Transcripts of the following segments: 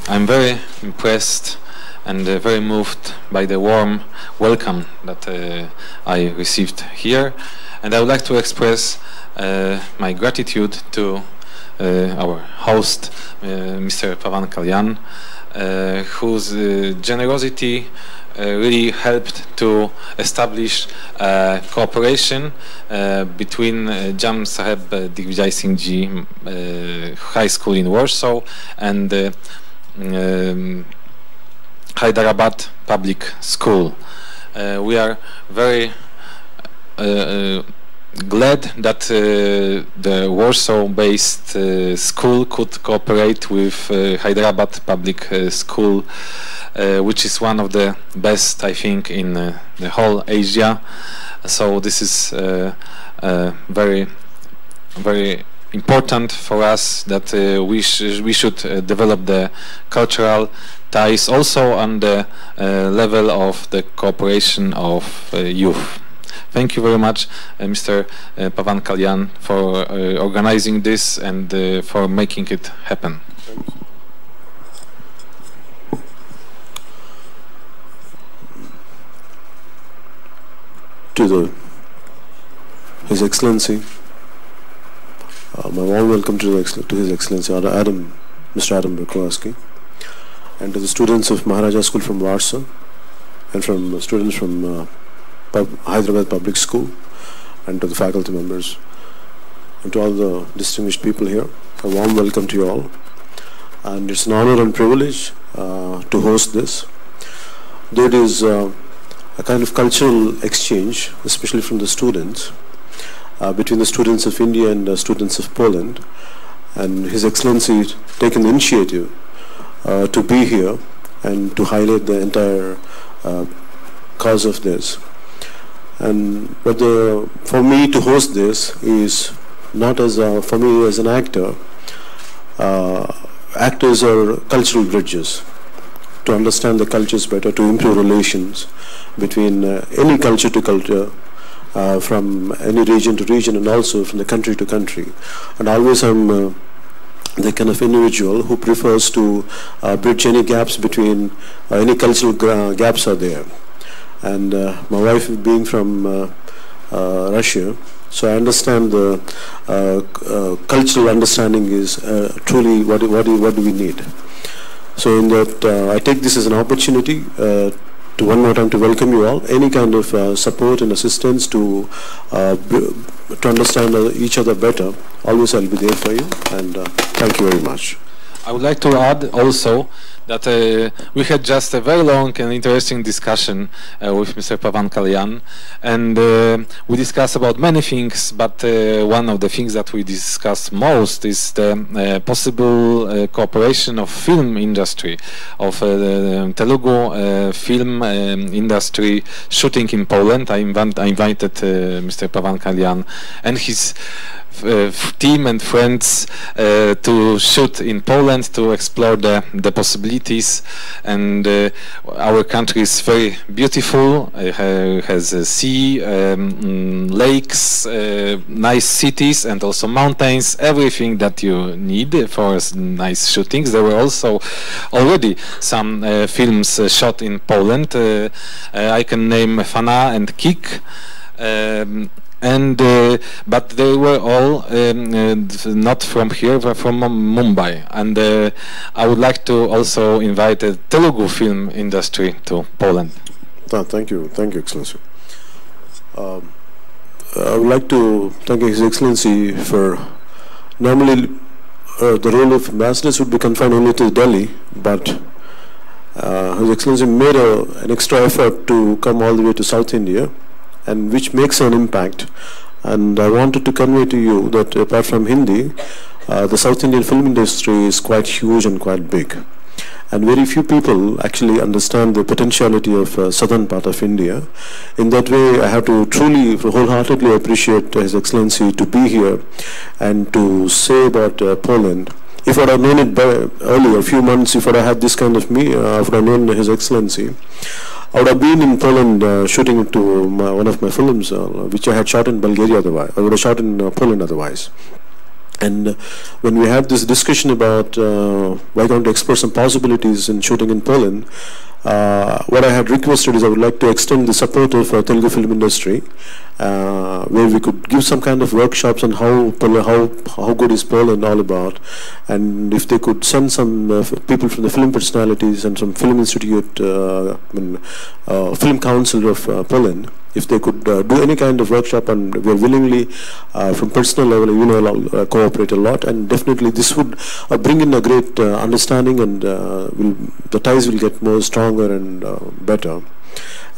I'm very impressed and very moved by the warm welcome that I received here, and I would like to express my gratitude to our host, Mr. Pawan Kalyan, whose generosity really helped to establish cooperation between Jam Saheb Digvijay Singh Ji High School in Warsaw and Hyderabad Public School. We are very glad that the Warsaw-based school could cooperate with Hyderabad Public School, which is one of the best, I think, in the whole Asia. So this is very, very important for us that we should develop the cultural ties also on the level of the cooperation of youth. Thank you very much, Mr. Pawan Kalyan, for organizing this and for making it happen. To His Excellency, my warm welcome to His Excellency Mr. Bura Kowsiki, and to the students of Maharaja School from Warsaw, and from students from Hyderabad Public School, and to the faculty members, and to all the distinguished people here. A warm welcome to you all, and it's an honor and privilege to host this. There is a kind of cultural exchange, especially from the students, between the students of India and the students of Poland, and His Excellency taken the initiative to be here and to highlight the entire cause of this. But for me to host this is not as for me as an actor. Actors are cultural bridges to understand the cultures better, to improve relations between any culture to culture, from any region to region, and also from the country to country. And always I'm the kind of individual who prefers to bridge any gaps between any cultural gaps are there. And my wife being from Russia, so I understand the cultural understanding is truly what do we need. So in that, I take this as an opportunity to one more time to welcome you all. Any kind of support and assistance to understand each other better, always I'll be there for you, and thank you very much. I would like to add also that we had just a very long and interesting discussion with Mr. Pawan Kalyan, and we discussed about many things, but one of the things that we discussed most is the possible cooperation of film industry, of Telugu film industry shooting in Poland. I invited Mr. Pawan Kalyan and his team and friends to shoot in Poland, to explore the possibilities. And our country is very beautiful, has a sea, lakes, nice cities, and also mountains, everything that you need for nice shootings. There were also already some films shot in Poland. I can name Fana and Kik. But they were all not from here, but from Mumbai. And I would like to also invite the Telugu film industry to Poland. Thank you, Excellency. I would like to thank His Excellency for, normally the role of ambassadors would be confined only to Delhi, but His Excellency made an extra effort to come all the way to South India, and which makes an impact. And I wanted to convey to you that apart from Hindi, the South Indian film industry is quite huge and quite big. And very few people actually understand the potentiality of southern part of India. In that way, I have to truly, wholeheartedly appreciate His Excellency to be here and to say about Poland. If I had known it earlier, a few months, if I had this kind of if I had known His Excellency, I would have been in Poland shooting to one of my films, which I had shot in Bulgaria otherwise. I would have shot in Poland otherwise. And when we had this discussion about why can't we explore some possibilities in shooting in Poland, what I had requested is I would like to extend the support of Telugu film industry, where we could give some kind of workshops on how good is Poland all about, and if they could send some people from the film personalities and some film institute, film council of Poland, if they could do any kind of workshop, and we're willingly from personal level, cooperate a lot, and definitely this would bring in a great understanding, and the ties will get more stronger and better.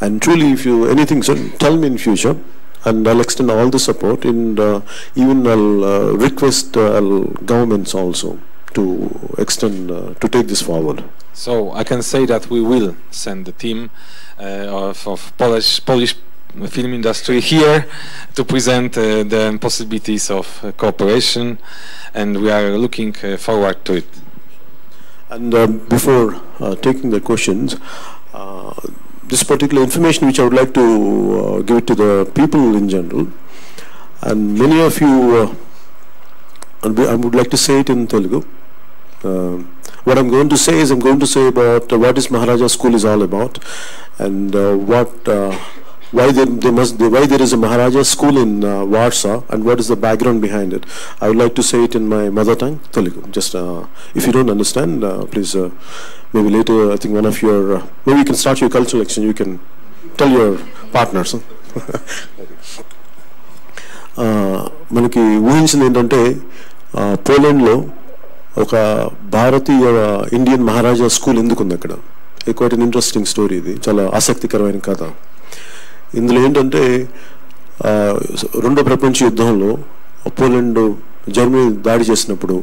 And truly, if you anything, so tell me in future, and I'll extend all the support, and even I'll request governments also to extend to take this forward. So I can say that we will send the team of Polish film industry here to present the possibilities of cooperation, and we are looking forward to it. And before taking the questions, this particular information which I would like to give it to the people in general, and many of you, I would like to say it in Telugu. What I'm going to say is, I'm going to say about what is Maharaja School is all about, and why there is a Maharaja School in Warsaw, and what is the background behind it. I would like to say it in my mother tongue, Telugu. Just if you don't understand, please, maybe later, I think one of your, maybe you can start your cultural exchange, you can tell your partners. మనకి ఊహించింది ఏంటంటే పోలాండ్లో ఒక భారతీయ Indian మహారాజా school ఎందుకుంది అక్కడ. Quiet an interesting story, ఇది చాలా ఆసక్తికరమైన కథ. ఇందులో ఏంటంటే రెండో ప్రపంచ యుద్ధంలో పోలాండ్ జర్మనీ దాడి చేసినప్పుడు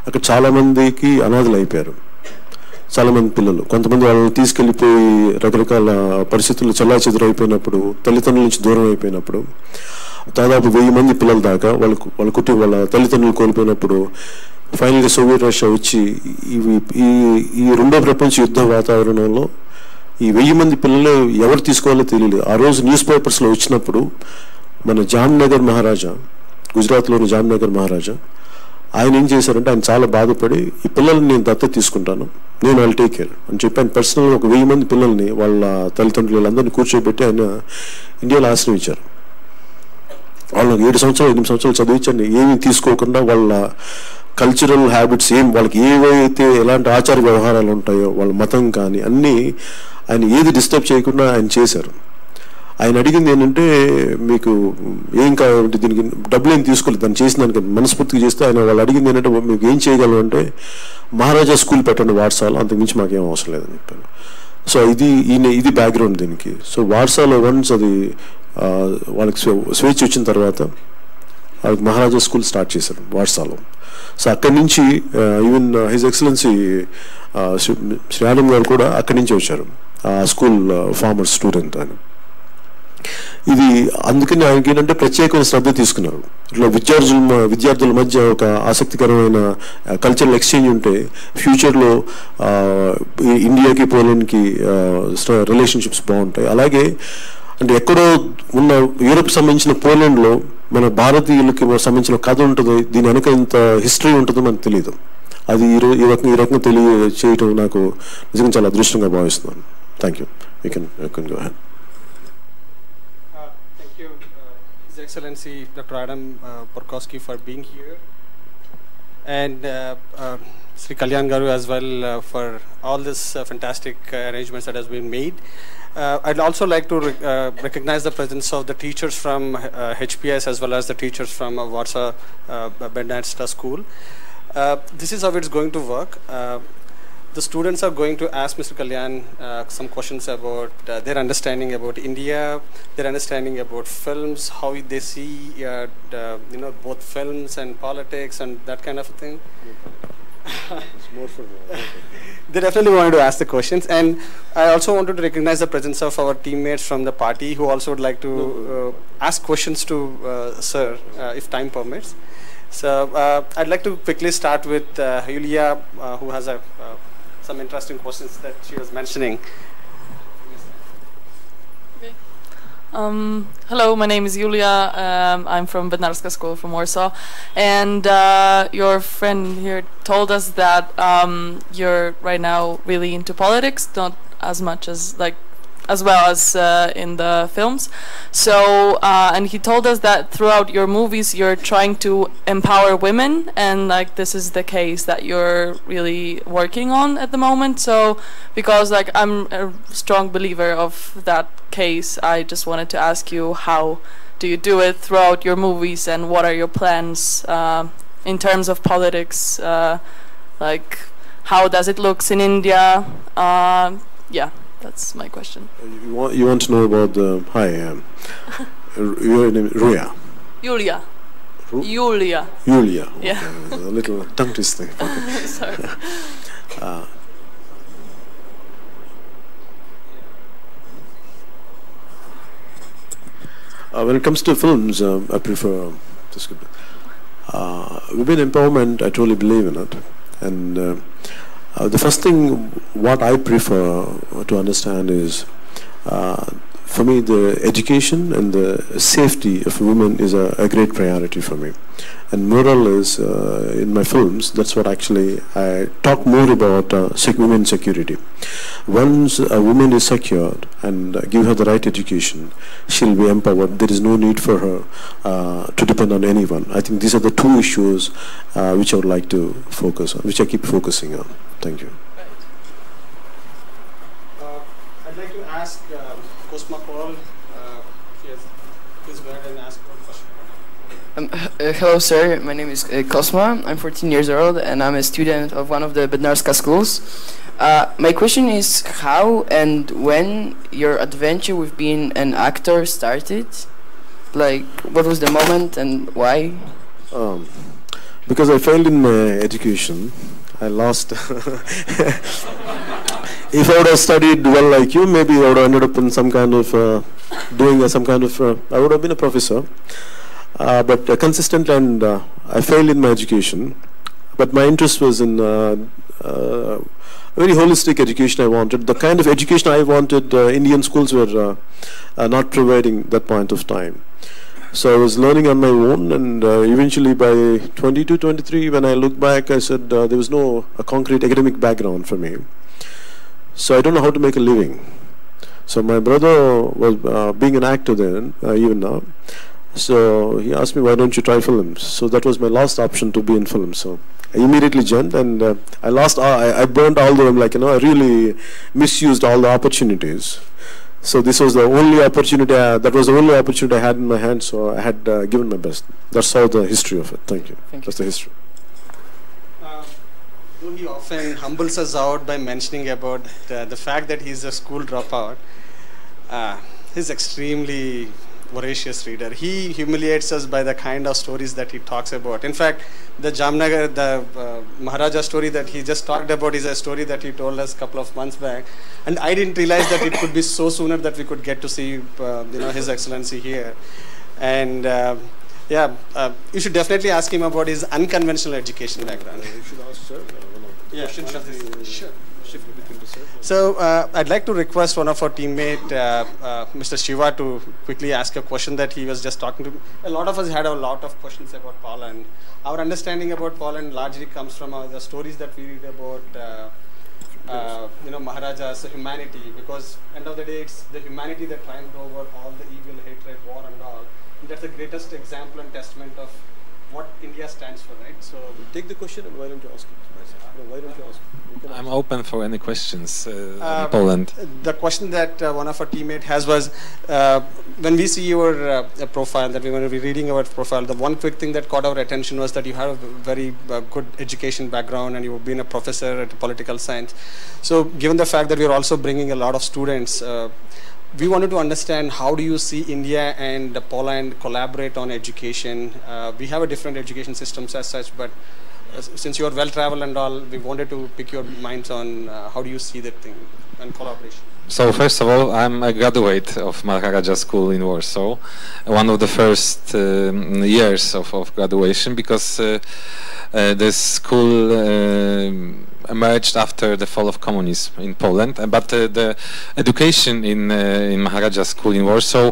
అక్కడ చాలామందికి అనాథలు అయిపోయారు, చాలామంది పిల్లలు. కొంతమంది వాళ్ళని తీసుకెళ్ళిపోయి రకరకాల పరిస్థితుల్లో చెల్లాచెదురైపోయినప్పుడు, తల్లిదండ్రుల నుంచి దూరం అయిపోయినప్పుడు, దాదాపు 1000 మంది పిల్లల దాకా వాళ్ళ తల్లిదండ్రులు కోల్పోయినప్పుడు ఫైనల్గా సోవియట్ రష్యా వచ్చి ఈ రెండో ప్రపంచ యుద్ధ వాతావరణంలో ఈ 1000 మంది పిల్లలు ఎవరు తీసుకోవాలో తెలియలేదు. ఆ రోజు న్యూస్ పేపర్స్లో వచ్చినప్పుడు మన జామ్నగర్ మహారాజా, గుజరాత్లోని జామ్నగర్ మహారాజా, ఆయన ఏం చేశారంటే, ఆయన చాలా బాధపడి ఈ పిల్లల్ని నేను దత్తత తీసుకుంటాను, నేను ఐల్ టేక్ కేర్ అని చెప్పి ఆయన పర్సనల్గా ఒక 1000 మంది పిల్లల్ని వాళ్ళ తల్లిదండ్రులందరినీ కూర్చోబెట్టి ఆయన ఇండియాలో ఆశ్రయించారు. వాళ్ళకి 7 సంవత్సరాలు 8 సంవత్సరాలు చదివించండి, ఏమీ తీసుకోకుండా వాళ్ళ కల్చరల్ హ్యాబిట్స్ వాళ్ళకి ఏవైతే ఎలాంటి ఆచార వ్యవహారాలు ఉంటాయో, వాళ్ళ మతం కానీ అన్నీ ఆయన ఏది డిస్టర్బ్ చేయకుండా ఆయన చేశారు. ఆయన అడిగింది ఏంటంటే, మీకు ఏం కావాలంటే, దీనికి డబ్బులు ఏం తీసుకోలేదు, దాన్ని చేసిన దానికి మనస్ఫూర్తిగా చేస్తే, ఆయన వాళ్ళు అడిగింది ఏంటంటే, మీకు ఏం చేయగలం అంటే మహారాజా స్కూల్ పెట్టండి వార్సాలో, అంతకుమించి మాకేం అవసరం లేదని చెప్పాను. సో ఇది బ్యాక్గ్రౌండ్ దీనికి. సో వార్సాలో వన్స్ అది వాళ్ళకి స్వేచ్ఛ వచ్చిన తర్వాత వాళ్ళకి మహారాజా స్కూల్ స్టార్ట్ చేశారు వార్సాలో. సో అక్కడి నుంచి even his excellency Shri Alam గారు కూడా అక్కడి నుంచి వచ్చారు, ఆ స్కూల్ ఫార్మర్ స్టూడెంట్ ఆయన. ఇది అందుకని ఆయనకి ఏంటంటే ప్రత్యేకమైన శ్రద్ధ తీసుకున్నారు. ఇట్లా విద్యార్థుల మధ్య ఒక ఆసక్తికరమైన కల్చరల్ ఎక్స్చేంజ్ ఉంటే ఫ్యూచర్లో ఇండియాకి పోలాండ్కి రిలేషన్షిప్స్ బాగుంటాయి. అలాగే అంటే ఎక్కడో ఉన్న యూరోప్ సంబంధించిన పోలాండ్లో మన భారతీయులకి సంబంధించిన కథ ఉంటుంది, దీని వెనక ఇంత హిస్టరీ ఉంటుందో మనకు తెలియదు. అది ఈ రకంగా తెలియచేయటం నాకు నిజంగా చాలా అదృష్టంగా భావిస్తున్నాను. Thank you. You can go ahead. Thank you, His Excellency Dr. Adam Bura Kowsiki, for being here, and Sri Kalyan Garu as well for all this fantastic arrangements that has been made. I'd also like to recognize the presence of the teachers from HPS as well as the teachers from Warsaw Bernadetta School. This is how it's going to work. The students are going to ask Mr. Kalyan some questions about their understanding about India, their understanding about films, how they see both films and politics and that kind of a thing. It's more for They definitely wanted to ask the questions, and I also wanted to recognize the presence of our teammates from the party who also would like to ask questions to Sir, if time permits. So I'd like to quickly start with Yulia, who has some interesting questions that she was mentioning. Okay. Hello, my name is Julia. I'm from Bednarska School from Warsaw, and your friend here told us that you're right now really into politics, not as much as as well as in the films. So, and he told us that throughout your movies you're trying to empower women, and this is the case that you're really working on at the moment. So, because I'm a strong believer of that case, I just wanted to ask you, how do you do it throughout your movies, and what are your plans in terms of politics? How does it look in India? Yeah. That's my question. You want to know about the... Hi, your name is Ruya? Julia. Julia. Julia. Okay. Yeah. A little tongue twisting. Sorry. When it comes to films, I prefer... women empowerment, I truly believe in it. And the first thing what I prefer to understand is, for me, the education and the safety of women is a great priority for me. And moral is, in my films, that's what actually I talk more about women security. Once a woman is secured and give her the right education, she'll be empowered. There is no need for her to depend on anyone. I think these are the two issues which I would like to focus on, which I keep focusing on. Thank you. I'd like to ask Cosma Paul, please go ahead and ask one question. Hello, sir. My name is Cosma. I'm 14 years old, and I'm a student of one of the Bednarska schools. My question is, how and when your adventure with being an actor started? What was the moment and why? Because I failed in my education. I lost. If I would have studied well like you, maybe I would have ended up in some kind of I would have been a professor. But consistent, and I failed in my education. But my interest was in very holistic education I wanted. The kind of education I wanted, Indian schools were not providing that point of time. So I was learning on my own, and eventually by 22, 23, when I look back, I said there was no concrete academic background for me. So I don't know how to make a living. So my brother was being an actor then, even now. So he asked me, why don't you try films? So that was my last option, to be in films. So I immediately jumped, and I burned all the, I really misused all the opportunities. So this was the only opportunity, that was the only opportunity I had in my hand, so I had given my best. That's how the history of it. Thank you. That's the history. Though he often humbles us out by mentioning about the fact that he's a school dropout, he's extremely voracious reader. He humiliates us by the kind of stories that he talks about. In fact, the Jamnagar, the Maharaja story that he just talked about is a story that he told us a couple of months back, and I didn't realize that it could be so sooner that we could get to see His Excellency here. And you should definitely ask him about his unconventional education background. You should ask, sir. Yeah, sure. So I'd like to request one of our teammate, Mr. Shiva, to quickly ask a question that he was just talking to. A lot of us had a lot of questions about Poland. Our understanding about Poland largely comes from the stories that we read about, Maharaja's humanity, because end of the day, it's the humanity that triumphed over all the evil, hatred, war and all. And that's the greatest example and testament of what India stands for, right? So take the question, and why don't you ask it? No, why don't you ask it? I'm open for any questions in Poland. The question that one of our teammates has was, when we see your profile, that we were reading our profile, the one quick thing that caught our attention was that you have a very good education background, and you've been a professor at political science. So given the fact that we're also bringing a lot of students, we wanted to understand, how do you see India and Poland collaborate on education? We have a different education systems as such, but since you are well-traveled and all, we wanted to pick your minds on how do you see that thing and collaboration. So first of all, I'm a graduate of Maharaja School in Warsaw, one of the first years of graduation, because this school emerged after the fall of communism in Poland. But the education in Maharaja School in Warsaw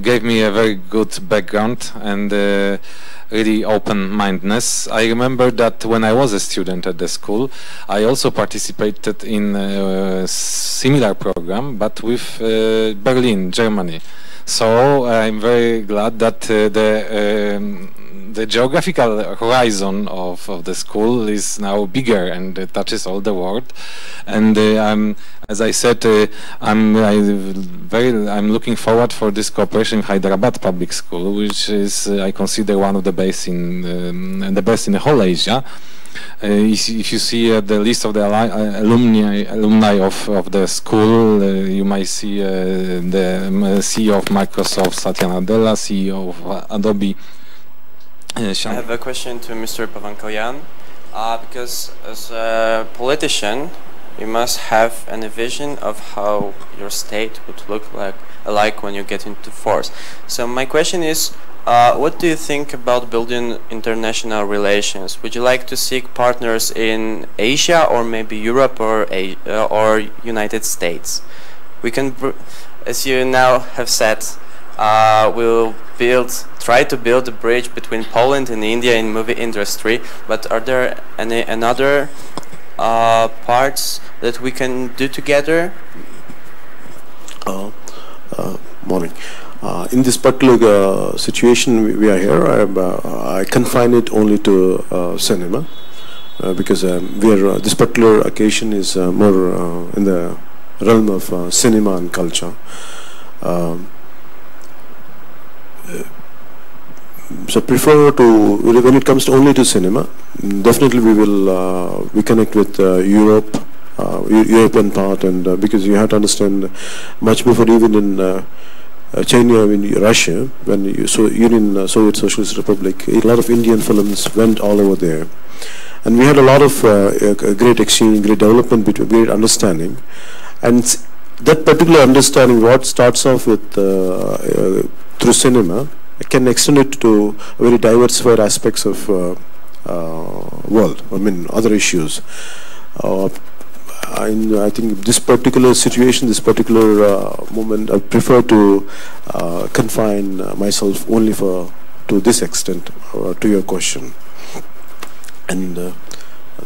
gave me a very good background and really open-mindedness. I remember that when I was a student at the school, I also participated in a similar program, but with Berlin, Germany. So I'm very glad that the geographical horizon of the school is now bigger and touches all the world. And as I said, I'm looking forward for this cooperation with Hyderabad Public School, which is I consider one of the best in the whole Asia. If you see the list of the alumni of the school, you might see the CEO of Microsoft, Satya Nadella, CEO of Adobe. I have a question to Mr. Pawan Kalyan, because as a politician, you must have a vision of how your state would look like when you get into force. So my question is, what do you think about building international relations? Would you like to seek partners in Asia or maybe Europe or United States? We can, as you now have said, we'll try to build a bridge between Poland and India in movie industry, but are there any other parts that we can do together? Morning. In this particular situation we are here, I confine it only to cinema, because this particular occasion is more in the realm of cinema and culture. So prefer to, when it comes to only to cinema, definitely we connect with Europe, European part, and because you have to understand much before even in China, Russia, when Union Soviet Socialist Republic, a lot of Indian films went all over there, and we had a lot of great exchange, great development, great understanding, and that particular understanding, what starts off with through cinema, can extend it to very diversified aspects of world. I mean, other issues. I think this particular situation, this particular moment, I prefer to confine myself only to this extent, to your question. And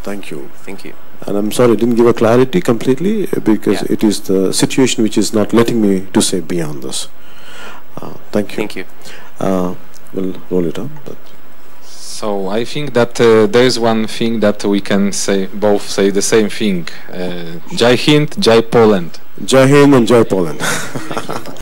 thank you. Thank you. And I'm sorry I didn't give a clarity completely, because it is the situation which is not letting me to say beyond this. Thank you. Thank you. We'll roll it up. So I think that there is one thing that we can say, both say the same thing. Jai Hind, Jai Poland. Jai Hind and Jai Poland.